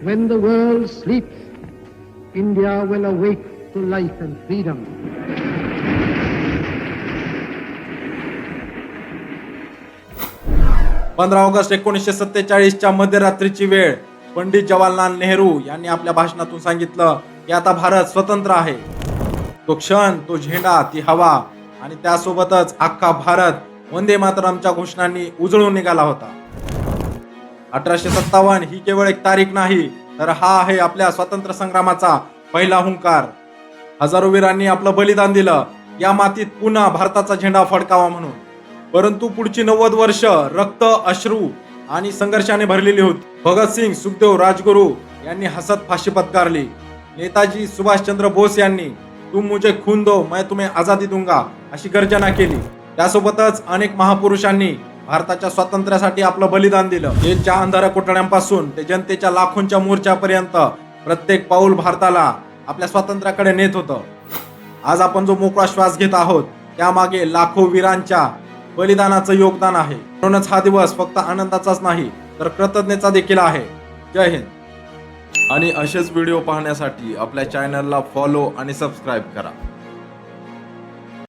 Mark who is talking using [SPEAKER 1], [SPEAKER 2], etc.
[SPEAKER 1] When the world sleeps, India will awake to life and freedom.
[SPEAKER 2] 15 August 1947च्या मध्यरात्रीची वेळ पंडित जवाहरलाल नेहरू यांनी आपल्या भाषणातून सांगितलं की आता भारत स्वतंत्र आहे. तो क्षण, तो झेंडा, ती हवा आणि त्यासोबतच अख्खा भारत वंदे मातरमच्या घोषणांनी उजळून निघाला होता. 1857 ही केवळ एक तारीख नाही, तर हा आहे आपल्या स्वातंत्र्य संग्रामाचा पहिला हुंकार. हजारो वीरांनी आपलं बलिदान दिलं या मातीत पुन्हा भारताचा झेंडा फडकावा म्हणून. परंतु पुढची 90 वर्ष रक्त, अश्रू आणि संघर्षाने भरलेली होती. भगतसिंग, सुखदेव, राजगुरू यांनी हसत फाशी पत्कारली. नेताजी सुभाषचंद्र बोस यांनी तुम मुझे खून दो मैं तुम्हें आजादी दूंगा अशी गर्जना केली. त्यासोबतच अनेक महापुरुषांनी भारताच्या स्वातंत्र्यासाठी आपलं बलिदान दिलं. जेलच्या अंधाऱ्या कोठड्यांपासून ते जनतेच्या लाखोंच्या मोर्चापर्यंत प्रत्येक पाऊल भारताला आपल्या स्वातंत्र्याकडे नेत होतं. आज आपण जो मोकळा श्वास घेत आहोत त्यामागे लाखो वीरांच्या बलिदानाचं योगदान आहे. म्हणूनच हा दिवस फक्त आनंदाचाच नाही तर कृतज्ञतेचा देखील आहे. जय हिंद. आणि असेच व्हिडिओ पाहण्यासाठी आपल्या चॅनलला फॉलो आणि सबस्क्राईब करा.